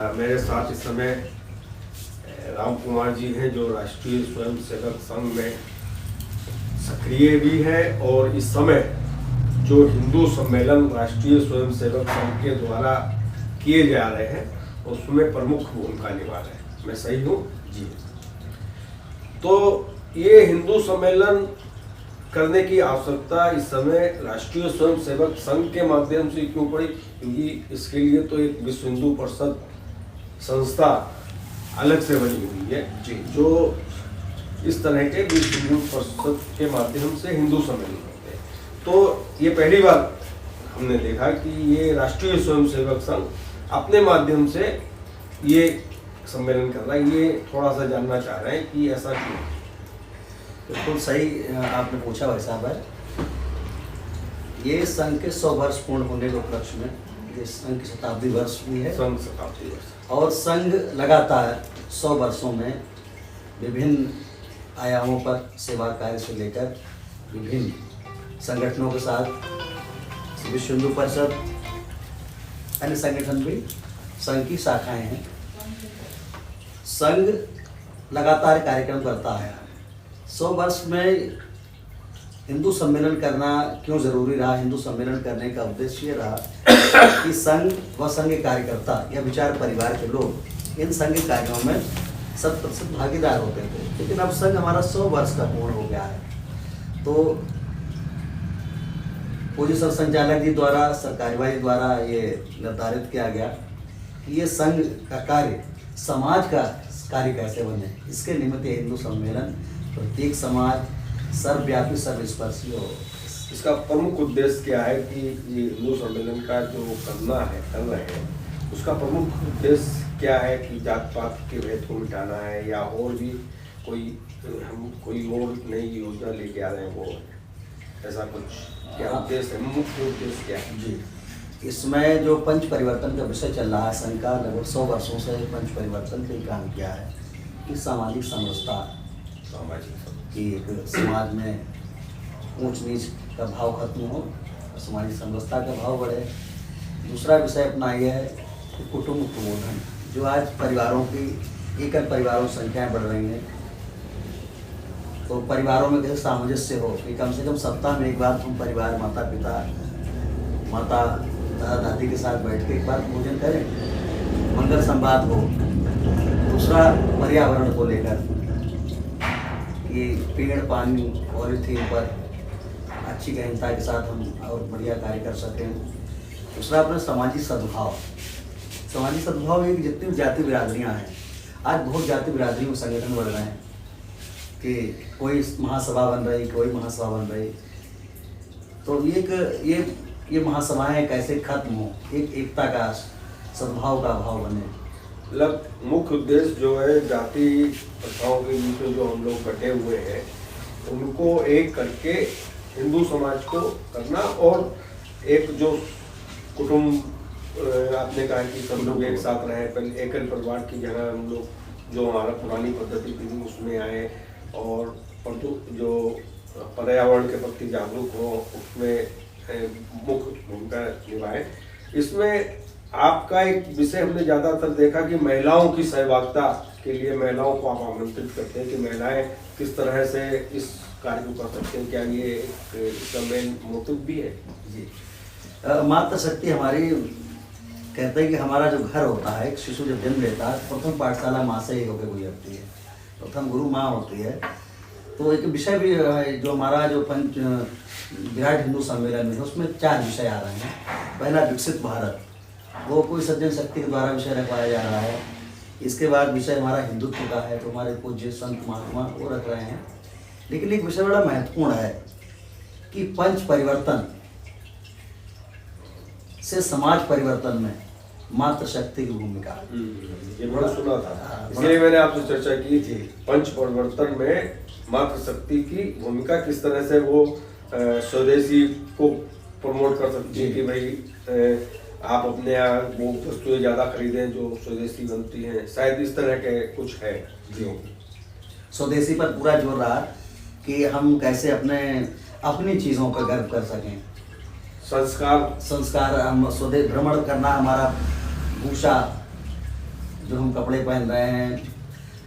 मेरे साथ इस समय राम कुमार जी हैं जो राष्ट्रीय स्वयंसेवक संघ में सक्रिय भी है और इस समय जो हिंदू सम्मेलन राष्ट्रीय स्वयंसेवक संघ के द्वारा किए जा रहे हैं उसमें प्रमुख भूमिका निभा रहे हैं। मैं सही हूँ जी? तो ये हिंदू सम्मेलन करने की आवश्यकता इस समय राष्ट्रीय स्वयंसेवक संघ के माध्यम से क्यों पड़ी? क्योंकि इसके लिए तो एक विश्व हिंदू परिषद संस्था अलग से बनी हुई है जी, जो इस तरह के विश्व हिंदू परिषद के माध्यम से हिंदू सम्मेलन होते हैं। तो ये पहली बार हमने देखा कि ये राष्ट्रीय स्वयंसेवक संघ अपने माध्यम से ये सम्मेलन कर रहा है। ये थोड़ा सा जानना चाह रहे हैं कि ऐसा क्यों? बिल्कुल सही आपने पूछा भाई साहब है। ये संघ के 100 वर्ष पूर्ण होने के उपलक्ष्य में ये संघ की शताब्दी वर्ष भी है। संघ शताब्दी वर्ष और संघ लगातार 100 वर्षों में विभिन्न आयामों पर सेवा कार्य से लेकर विभिन्न संगठनों के साथ विश्व हिंदू परिषद अन्य संगठन भी संघ की शाखाएं हैं। संघ लगातार कार्यक्रम करता है। 100 वर्ष में हिंदू सम्मेलन करना क्यों जरूरी रहा? हिंदू सम्मेलन करने का उद्देश्य ये रहा कि संघ व संघ के कार्यकर्ता या विचार परिवार के लोग इन संघ कार्यक्रमों में 100% भागीदार होते थे। लेकिन अब संघ हमारा 100 वर्ष का पूर्ण हो गया है, तो पूज्य सर संचालक जी द्वारा, सर कार्यवाही द्वारा ये निर्धारित किया गया कि ये संघ का कार्य समाज का कार्य कैसे बने। इसके निमित्त हिंदू सम्मेलन प्रत्येक समाज सर्वव्यापी सर्वस्पर्शी हो। इसका प्रमुख उद्देश्य क्या है कि ये हिंदू सम्मेलन का जो कर रहे हैं उसका प्रमुख उद्देश्य क्या है? कि जात पात के भेद को मिटाना है या और भी कोई और नई योजना लेके आ रहे हैं? वो ऐसा कुछ क्या उद्देश्य है? मुख्य उद्देश्य क्या है जी? इसमें जो पंच परिवर्तन का विषय चल रहा है, संघ का लगभग 100 वर्षों से पंच परिवर्तन पे काम किया है कि सामाजिक समरसता कि एक समाज में ऊंच नीच का भाव खत्म हो, सामाजिक समरसता का भाव बढ़े। दूसरा विषय अपना यह है कि कुटुंब प्रबोधन, जो आज परिवारों की एकल परिवारों की संख्याएं बढ़ रही हैं, तो परिवारों में कैसे सामंजस्य हो कि कम से कम सप्ताह में एक बार हम परिवार माता पिता माता दादा दादी के साथ बैठ के एक बार भोजन करें, मंगल संवाद हो। दूसरा पर्यावरण को लेकर कि पेड़ पानी और इस थीम पर अच्छी गहनता के साथ हम और बढ़िया कार्य कर सकें। दूसरा अपना सामाजिक सद्भाव। सामाजिक सद्भाव एक जितनी जाति बिरादरियाँ हैं, आज बहुत जाति बिरादरियों के संगठन बढ़ रहे हैं कि कोई महासभा बन रही, कोई महासभा बन रही। तो ये महासभाएं कैसे खत्म हो, एक एकता का सद्भाव का भाव बने। मतलब मुख्य उद्देश्य जो है जाति प्रथाओं के बीच में जो हम लोग बटे हुए हैं उनको एक करके हिंदू समाज को करना, और एक जो कुटुंब आपने कहा कि सब लोग एक साथ रहे, पहले एकल परिवार की जगह हम लोग जो हमारा पुरानी पद्धति थी उसमें आए और जो पर्यावरण के प्रति जागरूक हो उसमें मुख्य भूमिका निभाए। इसमें आपका एक विषय हमने ज़्यादातर देखा कि महिलाओं की सहभागिता के लिए महिलाओं को आप आमंत्रित करते हैं कि महिलाएं किस तरह से इस कार्य को कर सकते हैं। क्या ये इसका मेन मोटिव भी है? जी, मातृ शक्ति हमारी कहते हैं कि हमारा जो घर होता है, एक शिशु जब जन्म लेता है प्रथम पाठशाला माँ से ही होकर गुजरती है, प्रथम गुरु माँ होती है। तो एक विषय भी है जो हमारा जो पंच विराट हिंदू सम्मेलन में है, उसमें 4 विषय आ रहे हैं। पहला विकसित भारत, वो कोई सज्जन शक्ति के द्वारा विषय रखवाया जा रहा है। इसके बाद विषय हमारा हिंदुत्व का है, तो हमारे पूज्य संत महात्मा वो रख रहे हैं। लेकिन एक विषय बड़ा महत्वपूर्ण है कि पंच परिवर्तन से समाज परिवर्तन में मातृशक्ति की भूमिका। ये बड़ा सुना था, इसलिए मैंने आपसे चर्चा की थी। पंच परिवर्तन में मातृशक्ति की भूमिका किस तरह से वो स्वदेशी को प्रमोट कर सकती है कि भाई आप अपने यहाँ वो वस्तुएं ज़्यादा खरीदें जो स्वदेशी बनती हैं। शायद इस तरह के कुछ है जो स्वदेशी पर पूरा जोर रहा कि हम कैसे अपनी चीज़ों पर गर्व कर सकें। संस्कार हम स्वदेश भ्रमण करना, हमारा भूषा जो हम कपड़े पहन रहे हैं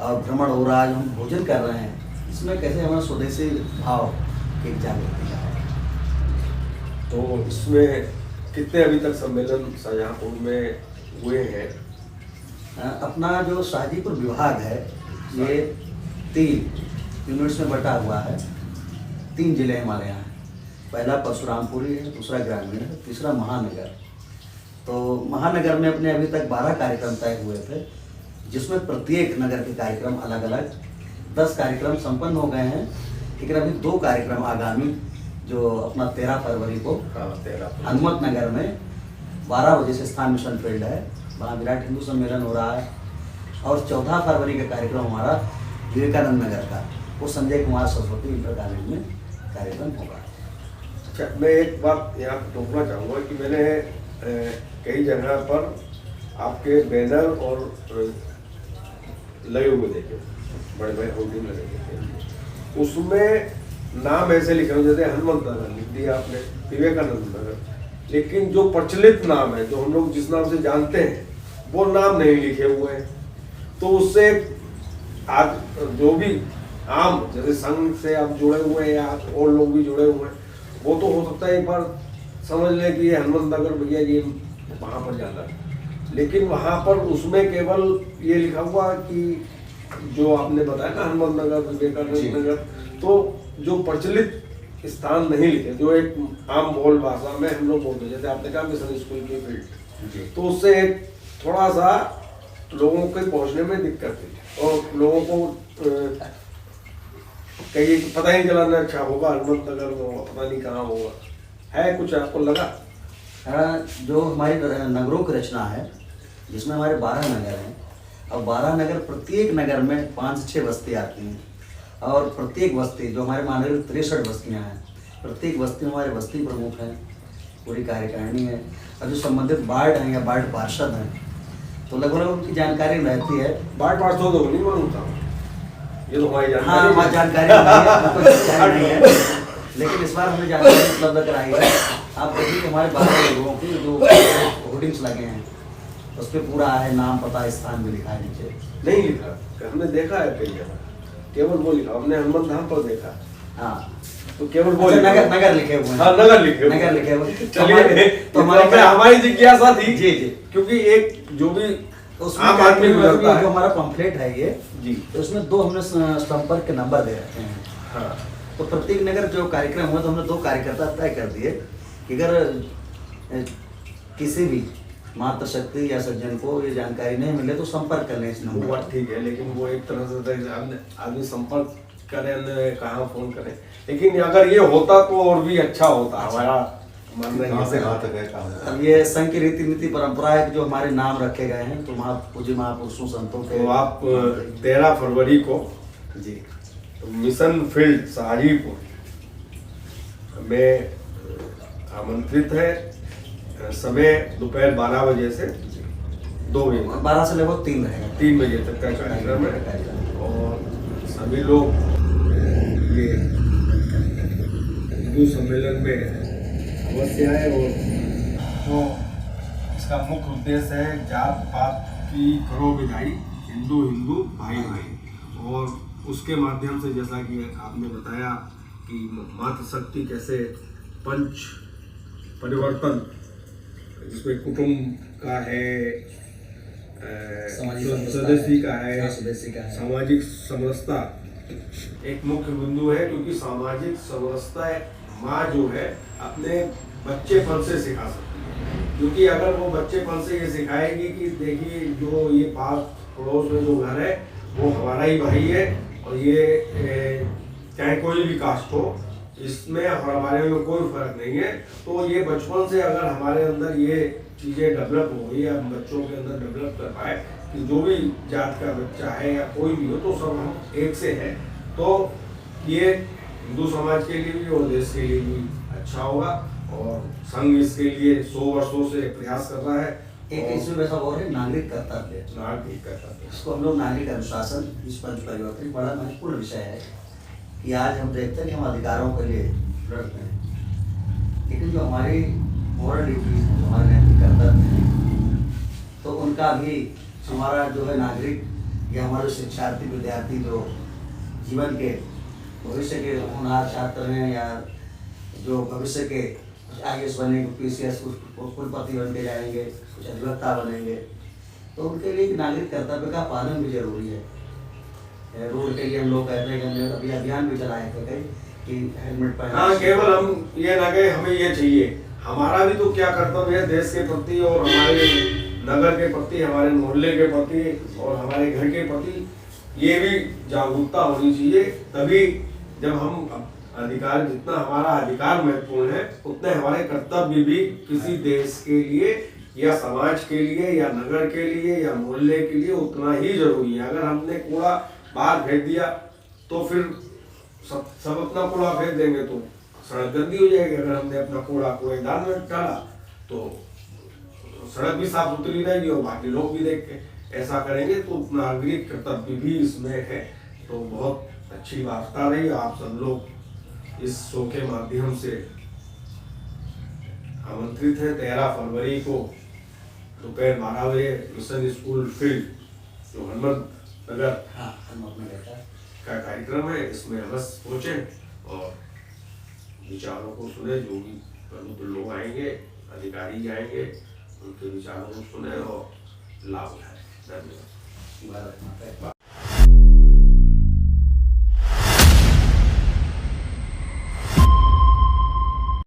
और भ्रमण हो रहा है, जो हम भोजन कर रहे हैं, इसमें कैसे हमारा स्वदेशी भाव की जागृति है। तो इसमें कितने अभी तक सम्मेलन शाहजहाँपुर में हुए हैं? अपना जो शाहजीपुर विभाग है ये 3 यूनिट्स में बटा हुआ है। 3 जिले हमारे यहाँ हैं। पहला परशुरामपुरी है, दूसरा ग्रामीण है, तीसरा महानगर। तो महानगर में अपने अभी तक 12 कार्यक्रम तय हुए थे, जिसमें प्रत्येक नगर के कार्यक्रम अलग अलग 10 कार्यक्रम संपन्न हो गए हैं। लेकिन अभी 2 कार्यक्रम आगामी, जो अपना 13 फरवरी को हनुमत नगर में 12 बजे से स्थान मिशन फील्ड है, वहाँ विराट हिंदू सम्मेलन हो रहा है। और 14 फरवरी का कार्यक्रम हमारा विवेकानंद नगर का, वो संजय कुमार सरस्वती इंटर कॉलेज में कार्यक्रम होगा। अच्छा, मैं एक बात यहाँ टोकना चाहूँगा कि मैंने कई जगह पर आपके बैनर और लगे हुए देखे, बड़े बड़े होर्डिंग लगे देखे, उसमें नाम ऐसे लिखे हुए जैसे हनुमत नगर लिख दिया आपने, विवेकानंद नगर, लेकिन जो प्रचलित नाम है, जो हम लोग जिस नाम से जानते हैं, वो नाम नहीं लिखे हुए हैं। तो उससे आज जो भी आम, जैसे संघ से आप जुड़े हुए हैं या और लोग भी जुड़े हुए हैं, वो तो हो सकता है एक बार समझ ले कि ये हनुमत नगर भैया ये वहाँ पर जाना है, लेकिन वहाँ पर उसमें केवल ये लिखा हुआ कि जो आपने बताया ना हनुमत नगर, विवेकानंद नगर, तो जो प्रचलित स्थान नहीं लिखे, जो एक आम बोल भाषा में हम लोग बोलते हैं, जैसे आपने कहा मिशन स्कूल की फील्ड, तो उससे एक थोड़ा सा लोगों के पहुंचने में दिक्कत थी और लोगों को कहीं पता ही चला ना, अच्छा होगा हनुमत नगर में, पता नहीं कहाँ होगा, है कुछ आपको लगा? जो हमारी नगरों की रचना है, जिसमें हमारे 12 नगर हैं, और 12 नगर, प्रत्येक नगर में 5 से 6 बस्ती आती हैं, और प्रत्येक बस्ती, जो हमारे महानगर में 63 बस्तियाँ हैं, प्रत्येक बस्ती में हमारे बस्ती प्रमुख हैं, पूरी कार्यकारिणी है, और जो संबंधित वार्ड हैं या वार्ड पार्षद हैं, तो लगभग उनकी जानकारी रहती है। वार्ड पार्षद तो नहीं मालूम था, ये तो हमारी जानकारी हाँ, हमारी जानकारी नहीं है, लेकिन इस बार हमने जानकारी उपलब्ध कराई है। आप देखिए हमारे 12 लोगों की जो होर्डिंग्स लगे हैं, उस पर पूरा है, नाम, पता, स्थान भी लिखा है नीचे। नहीं लिखा, हमने देखा है कई जगह, केवल वो लिखा, हमने हनुमत धाम पर देखा। हाँ, तो केवल वो नगर लिखे हुए हैं। हाँ, नगर लिखे हुए। चलिए, तो हमारी जिज्ञासा थी जी जी, क्योंकि एक जो भी उसमें आम आदमी गुजरता है, जो हमारा पंफलेट है ये जी, तो उसमें 2 हमने संपर्क के नंबर दे रखे हैं। हाँ, तो प्रत्येक नगर जो कार्यक्रम हुआ, तो हमने 2 कार्यकर्ता तय कर दिए कि अगर किसी भी मातृशक्ति या सज्जन को ये जानकारी नहीं मिले तो संपर्क कर लें इस वो नंबर। बात ठीक है, लेकिन वो एक तरह से आदमी संपर्क करें, कहाँ फोन करें, लेकिन अगर ये होता तो और भी अच्छा होता। हमारा मानना है अब ये संघ की रीति नीति परंपरा है कि जो हमारे नाम रखे गए हैं, तो पूज्य महापुरुषों संतों के। तो आप 13 फरवरी को जी तो मिशन फील्ड शाहजीपुर में आमंत्रित है। समय दोपहर 12 बजे से 2 बजे, 12 से लगभग 3 रहेगा, 3 बजे तक का कार्यक्रम है, और सभी लोग ये हिंदू सम्मेलन में अवश्य आए। और तो इसका मुख्य उद्देश्य है जात पात की करो विदाई, हिंदू हिंदू भाई भाई, और उसके माध्यम से जैसा कि आपने बताया कि मातृशक्ति कैसे पंच परिवर्तन, जिसमें कुटुंब का है, सदस्य का है, सामाजिक समरसता एक मुख्य बिंदु है, क्योंकि सामाजिक समरसता माँ जो है अपने बच्चेपन से सिखा सकती है। क्योंकि अगर वो बच्चेपन से ये सिखाएगी कि देखिए जो ये पास पड़ोस में जो घर है वो हमारा ही भाई है, और ये चाहे कोई भी कास्ट हो, इसमें हमारे में कोई फर्क नहीं है, तो ये बचपन से अगर हमारे अंदर ये चीज़ें डेवलप हो गई, या बच्चों के अंदर डेवलप कर पाए कि जो भी जात का बच्चा है या कोई भी हो तो सब हम एक से हैं, तो ये हिंदू समाज के लिए भी और देश के लिए भी अच्छा होगा। और संघ इसके लिए 100 वर्षों से प्रयास कर रहा है। एक इसमें वैसा और है नागरिक कर्तव्य, इसको हम लोग नागरिक अनुशासन, इस पंच परिवर्तन बड़ा महत्वपूर्ण विषय है कि आज हम देखते हैं कि हम अधिकारों के लिए लड़ते हैं, लेकिन जो हमारी मॉरल ड्यूटीज है, हमारे नैतिक कर्तव्य हैं, तो उनका भी हमारा जो है नागरिक या हमारे शिक्षार्थी विद्यार्थी जो जीवन के भविष्य के होनहार छात्र हैं या जो भविष्य के IAS बनेंगे, PCS कुलपति बन के जाएंगे, कुछ अधिवक्ता बनेंगे, तो उनके लिए नागरिक कर्तव्य का पालन भी जरूरी है। रोड के लिए हम लोग कहते हैं कि हमने अभी अभियान भी चलाए थे कई कि हेलमेट पहनना। हाँ, केवल हम ये ना कहें हमें ये चाहिए, हमारा भी तो क्या कर्तव्य है देश के प्रति और हमारे नगर के प्रति, हमारे मोहल्ले के प्रति और हमारे घर के प्रति ये भी जागरूकता होनी चाहिए। तभी जब हम अधिकार, जितना हमारा अधिकार महत्वपूर्ण है उतने हमारे कर्तव्य भी किसी देश के लिए या समाज के लिए या नगर के लिए या मोहल्ले के लिए उतना ही जरूरी है। अगर हमने कूड़ा बाहर फेंक दिया तो फिर सब अपना कूड़ा फेंक देंगे तो सड़क गंदी हो जाएगी। अगर हमने अपना कूड़ा कूड़ेदान में डाला तो सड़क भी साफ सुथरी रहेगी और बाकी लोग भी देख के ऐसा करेंगे, तो नागरिक कर्तव्य भी इसमें है। तो बहुत अच्छी वार्ता रही। आप सब लोग इस शो के माध्यम से आमंत्रित है। 13 फरवरी को दोपहर 12 बजे मिशन स्कूल फील्ड जो हनुमत नगर का कार्यक्रम है, इसमें अवश्य पहुंचे और विचारों को सुने। जो भी प्रबुद्ध लोग आएंगे, अधिकारी आएंगे, उनके विचारों को सुने और लाभ उठाए। धन्यवाद।